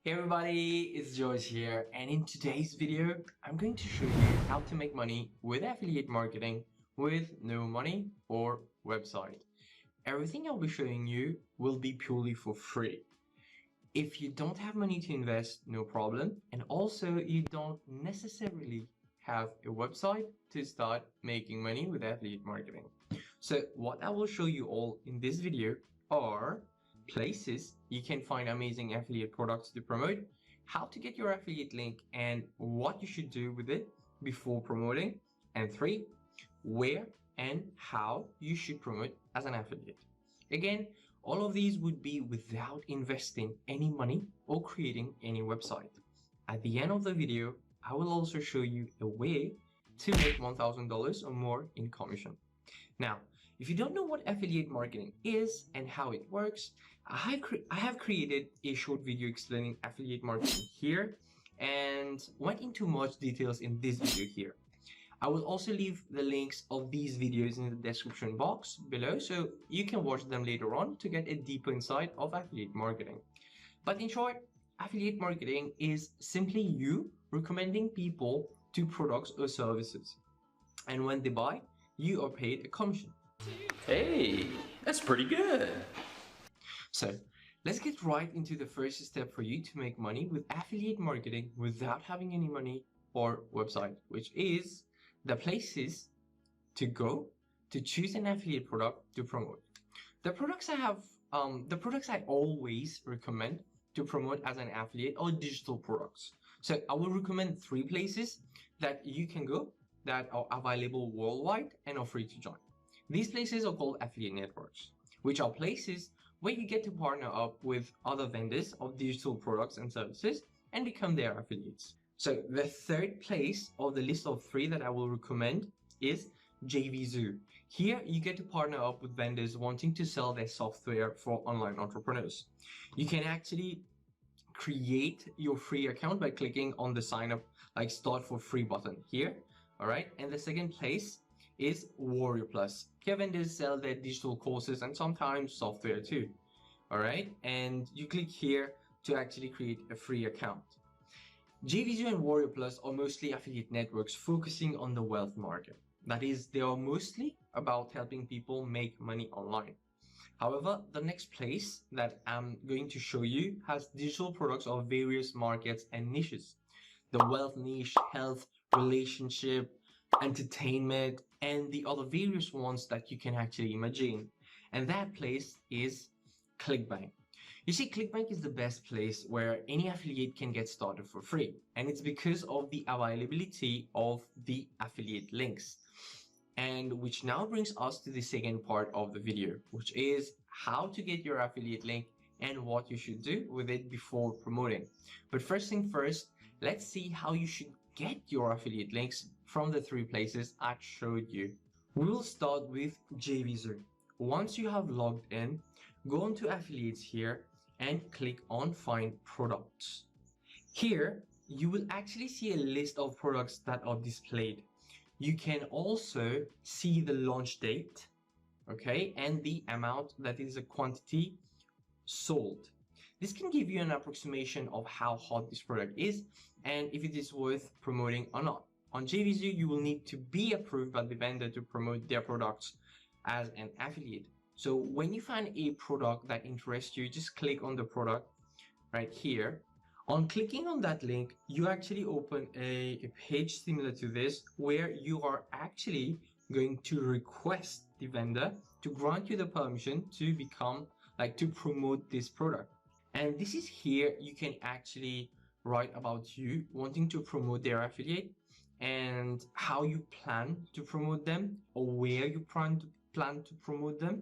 Hey everybody, it's Joyce here, and in today's video, I'm going to show you how to make money with affiliate marketing with no money or website. Everything I'll be showing you will be purely for free. If you don't have money to invest, no problem, and also you don't necessarily have a website to start making money with affiliate marketing. So what I will show you all in this video are places you can find amazing affiliate products to promote, how to get your affiliate link and what you should do with it before promoting, and 3, where and how you should promote as an affiliate. Again, all of these would be without investing any money or creating any website. At the end of the video, I will also show you a way to make $1,000 or more in commission. Now, if you don't know what affiliate marketing is and how it works, I have created a short video explaining affiliate marketing here and went into much details in this video here. I will also leave the links of these videos in the description box below so you can watch them later on to get a deeper insight of affiliate marketing. But in short, affiliate marketing is simply you recommending people to products or services. And when they buy, you are paid a commission. Hey, that's pretty good. So let's get right into the first step for you to make money with affiliate marketing without having any money or website, which is the places to go to choose an affiliate product to promote. The products I always recommend to promote as an affiliate are digital products. So I will recommend 3 places that you can go that are available worldwide and are free to join. These places are called affiliate networks, which are places where you get to partner up with other vendors of digital products and services and become their affiliates. So the third place of the list of 3 that I will recommend is JVZoo. Here you get to partner up with vendors wanting to sell their software for online entrepreneurs. You can actually create your free account by clicking on the sign up, like start for free button here. All right. And the second place is WarriorPlus. Here vendors sell their digital courses and sometimes software too. All right. And you click here to actually create a free account. JVZoo and WarriorPlus are mostly affiliate networks focusing on the wealth market. That is, they are mostly about helping people make money online. However, the next place that I'm going to show you has digital products of various markets and niches. The wealth niche, health, relationship, entertainment, and the other various ones that you can actually imagine. And that place is ClickBank. You see, ClickBank is the best place where any affiliate can get started for free. And it's because of the availability of the affiliate links. And which now brings us to the second part of the video, which is how to get your affiliate link and what you should do with it before promoting. But first thing first, let's see how you should get your affiliate links from the 3 places I showed you. We will start with JVZoo. Once you have logged in, go on to affiliates here and click on find products. Here, you will actually see a list of products that are displayed. You can also see the launch date, okay, and the amount, that is a quantity sold. This can give you an approximation of how hot this product is and if it is worth promoting or not. On JVZoo, you will need to be approved by the vendor to promote their products as an affiliate. So when you find a product that interests you, just click on the product right here. On clicking on that link, you actually open a page similar to this where you are actually going to request the vendor to grant you the permission to to promote this product. And this is here you can actually write about you wanting to promote their affiliate and how you plan to promote them or where you plan to promote them.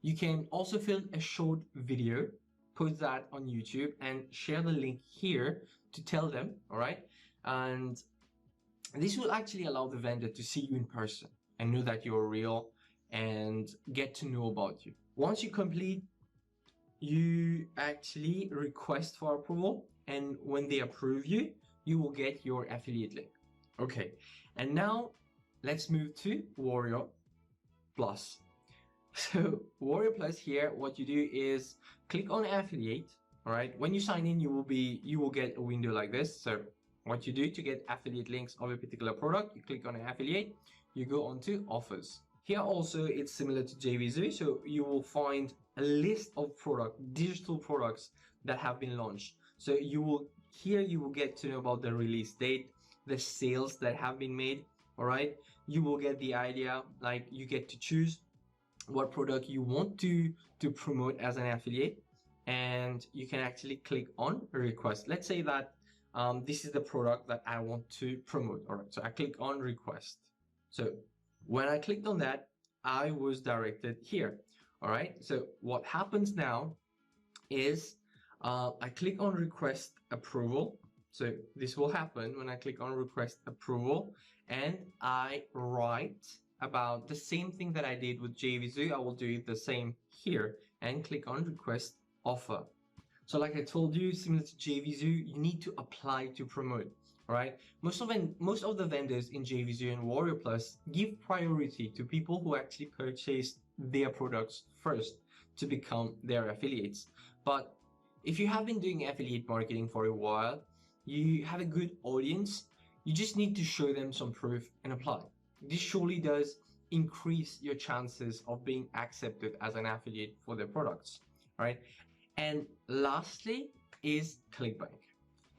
You can also film a short video, post that on YouTube and share the link here to tell them, all right? And this will actually allow the vendor to see you in person and know that you're real and get to know about you. Once you complete, you actually request for approval, and when they approve you, you will get your affiliate link. Okay, and now let's move to WarriorPlus. So WarriorPlus here, what you do is click on affiliate All right, when you sign in, you will get a window like this. So what you do to get affiliate links of a particular product, you click on an affiliate, you go on to offers. Here also it's similar to JVZoo, so you will find a list of digital products that have been launched. So you will get to know about the release date, the sales that have been made. All right, you will get the idea, like you get to choose what product you want to promote as an affiliate, and you can actually click on request. Let's say that this is the product that I want to promote. All right, so I click on request. So when I clicked on that, I was directed here. All right, so what happens now is I click on request approval. So this will happen when I click on request approval, and I write about the same thing that I did with JVZoo. I will do it the same here and click on request offer. So like I told you, similar to JVZoo, you need to apply to promote. All right, most of the vendors in JVZoo and WarriorPlus give priority to people who actually purchase their products first to become their affiliates. But if you have been doing affiliate marketing for a while, you have a good audience, you just need to show them some proof and apply. This surely does increase your chances of being accepted as an affiliate for their products. All right, and lastly is ClickBank.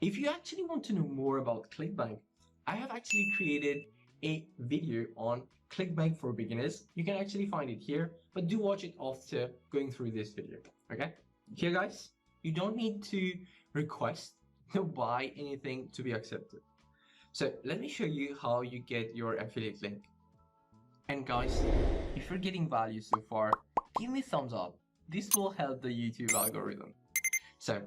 If you actually want to know more about ClickBank, I have actually created a video on ClickBank for beginners. You can actually find it here, but do watch it after going through this video. Okay, here guys, you don't need to request to buy anything to be accepted. So let me show you how you get your affiliate link. And guys, if you're getting value so far, give me a thumbs up. This will help the YouTube algorithm. So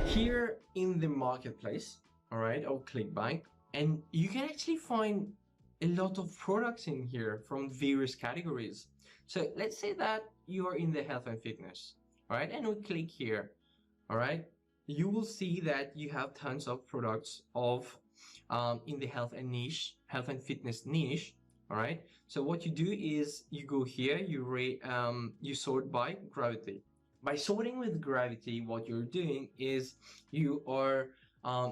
here in the marketplace, all right, of ClickBank, and you can actually find a lot of products in here from various categories. So let's say that you are in the health and fitness, all right, and we click here, all right, you will see that you have tons of products of in the health and fitness niche. All right, so what you do is you go here, you sort by gravity. By sorting with gravity, what you're doing is you are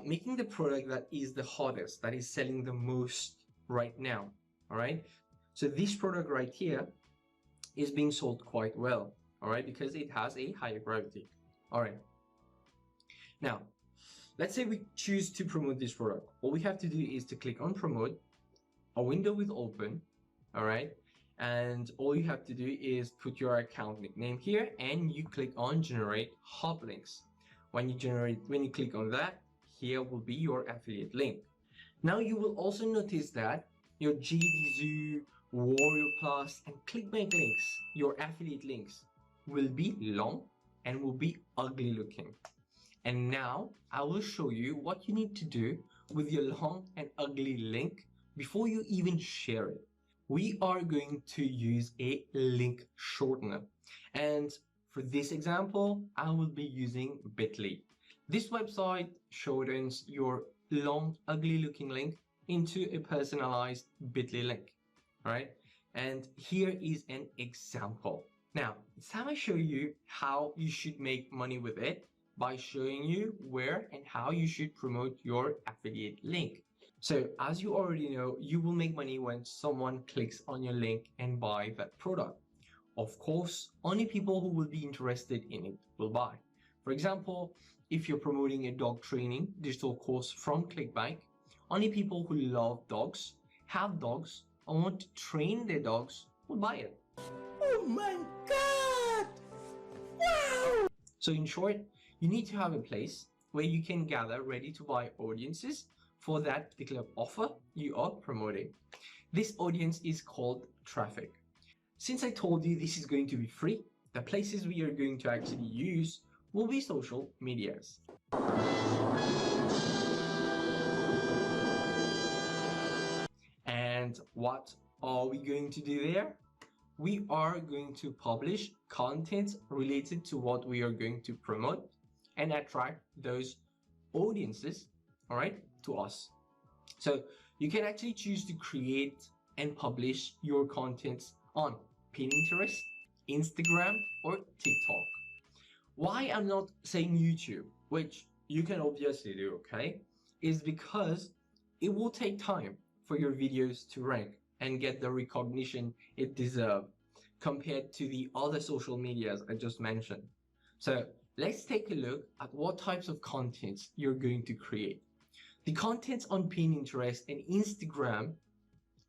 making the product that is the hottest, that is selling the most right now. All right, so this product right here is being sold quite well, all right, because it has a higher gravity. All right, now let's say we choose to promote this product. All we have to do is to click on promote, a window will open, all right, and all you have to do is put your account nickname here, and you click on generate hop links. When you click on that, here will be your affiliate link. Now you will also notice that your JVZoo, WarriorPlus, and ClickBank links, your affiliate links, will be long and will be ugly looking. And now I will show you what you need to do with your long and ugly link before you even share it. We are going to use a link shortener. And for this example, I will be using Bitly. This website shortens your long, ugly looking link into a personalized Bitly link. All right. And here is an example. Now, it's time I show you how you should make money with it by showing you where and how you should promote your affiliate link. So as you already know, you will make money when someone clicks on your link and buy that product. Of course, only people who will be interested in it will buy. For example, if you're promoting a dog training digital course from ClickBank, only people who love dogs, have dogs, and want to train their dogs will buy it. Oh my God! Wow! So in short, you need to have a place where you can gather ready to buy audiences for that particular offer you are promoting. This audience is called traffic. Since I told you this is going to be free, the places we are going to actually use will be social medias. And what are we going to do there? We are going to publish content related to what we are going to promote and attract those audiences, all right, to us. So you can actually choose to create and publish your contents on Pinterest, Instagram, or TikTok. Why I'm not saying YouTube, which you can obviously do, okay, is because it will take time for your videos to rank and get the recognition it deserves compared to the other social medias I just mentioned. So let's take a look at what types of contents you're going to create. The contents on Pinterest and Instagram,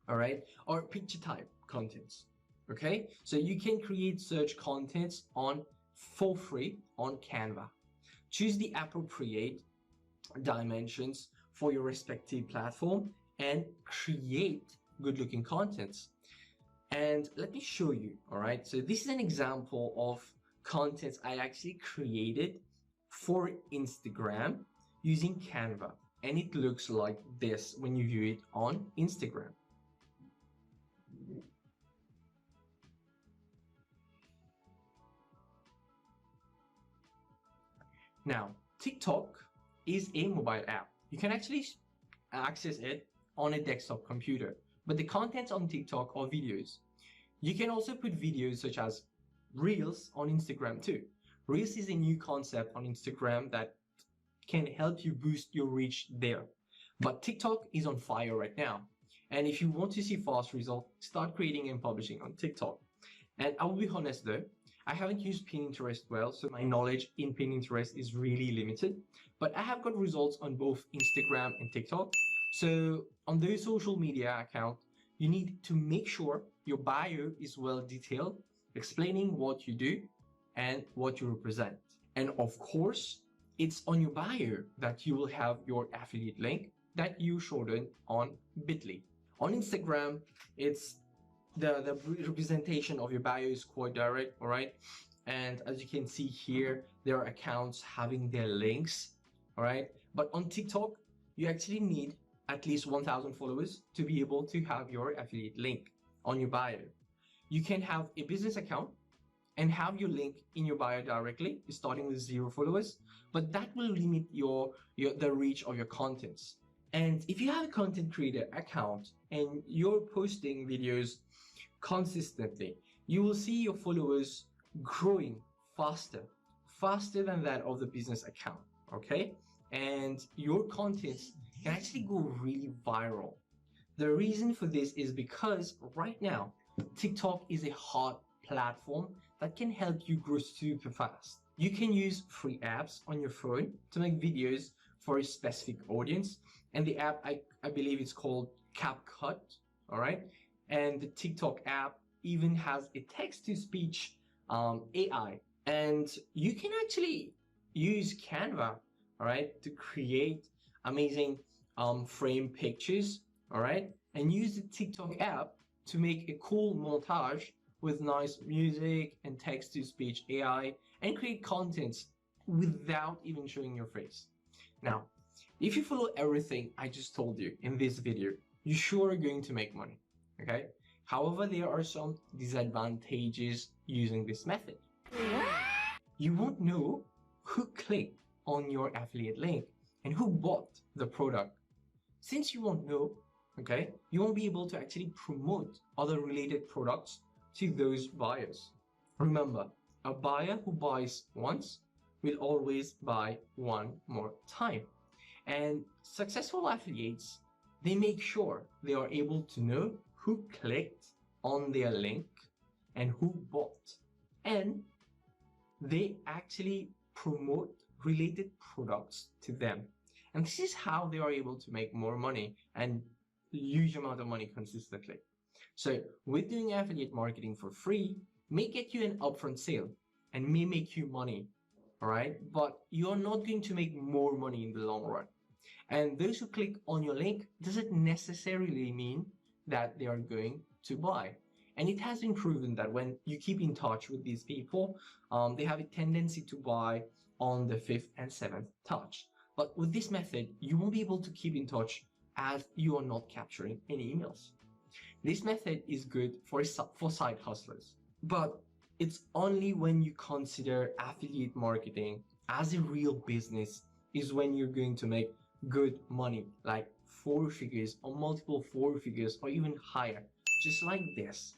all right, are picture type contents. Okay, so you can create search contents on for free on Canva. Choose the appropriate dimensions for your respective platform and create good looking contents. And let me show you, all right? So this is an example of contents I actually created for Instagram using Canva. And it looks like this when you view it on Instagram. Now, TikTok is a mobile app. You can actually access it on a desktop computer, but the contents on TikTok are videos. You can also put videos such as Reels on Instagram too. Reels is a new concept on Instagram that can help you boost your reach there. But TikTok is on fire right now. And if you want to see fast results, start creating and publishing on TikTok. And I will be honest though, I haven't used Pinterest well, so my knowledge in Pinterest is really limited. But I have got results on both Instagram and TikTok. So on those social media accounts, you need to make sure your bio is well detailed, explaining what you do and what you represent. And of course, it's on your bio that you will have your affiliate link that you shorten on bit.ly. On Instagram, it's the representation of your bio is quite direct, all right? And as you can see here, there are accounts having their links, all right? But on TikTok, you actually need at least 1,000 followers to be able to have your affiliate link on your bio. You can have a business account and have your link in your bio directly, starting with 0 followers, but that will limit the reach of your contents. And if you have a content creator account and you're posting videos consistently, you will see your followers growing faster than that of the business account, okay? And your contents can actually go really viral. The reason for this is because right now, TikTok is a hot platform that can help you grow super fast. You can use free apps on your phone to make videos for a specific audience. And the app, I believe it's called CapCut, all right? And the TikTok app even has a text-to-speech AI. And you can actually use Canva, all right, to create amazing frame pictures, all right? And use the TikTok app to make a cool montage with nice music and text-to-speech AI and create contents without even showing your face. Now, if you follow everything I just told you in this video, you sure are going to make money, okay? However, there are some disadvantages using this method. You won't know who clicked on your affiliate link and who bought the product. Since you won't know, okay, you won't be able to actually promote other related products to those buyers. Remember, a buyer who buys once will always buy one more time. And successful affiliates, they make sure they are able to know who clicked on their link and who bought. And they actually promote related products to them. And this is how they are able to make more money and huge amount of money consistently. So with doing affiliate marketing for free may get you an upfront sale and may make you money, all right? But you're not going to make more money in the long run. And those who click on your link doesn't necessarily mean that they are going to buy. And it has been proven that when you keep in touch with these people, they have a tendency to buy on the 5th and 7th touch. But with this method, you won't be able to keep in touch as you are not capturing any emails. This method is good for side hustlers, but it's only when you consider affiliate marketing as a real business is when you're going to make good money, like 4 figures or multiple 4 figures or even higher, just like this.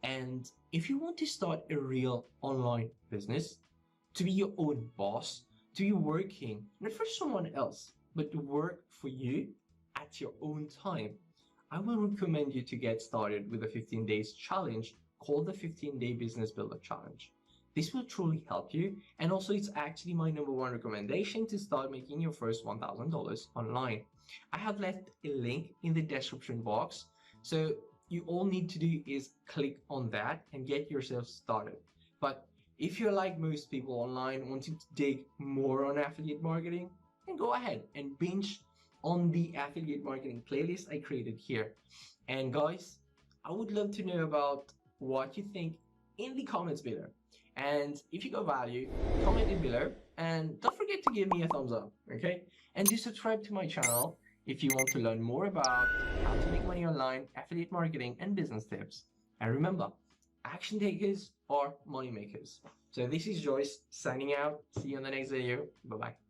And if you want to start a real online business, to be your own boss, to be working not for someone else, but to work for you at your own time, I will recommend you to get started with a 15 days challenge called the 15-Day Business Builder Challenge. This will truly help you, and also it's actually my #1 recommendation to start making your first $1,000 online. I have left a link in the description box, so you all need to do is click on that and get yourself started. But if you're like most people online wanting to dig more on affiliate marketing, then go ahead and binge on the affiliate marketing playlist I created here. And guys, I would love to know about what you think in the comments below. And if you got value, comment it below, and don't forget to give me a thumbs up, okay? And do subscribe to my channel if you want to learn more about how to make money online, affiliate marketing, and business tips. And remember, action takers are money makers. So this is Joyce signing out. See you in the next video. Bye-bye.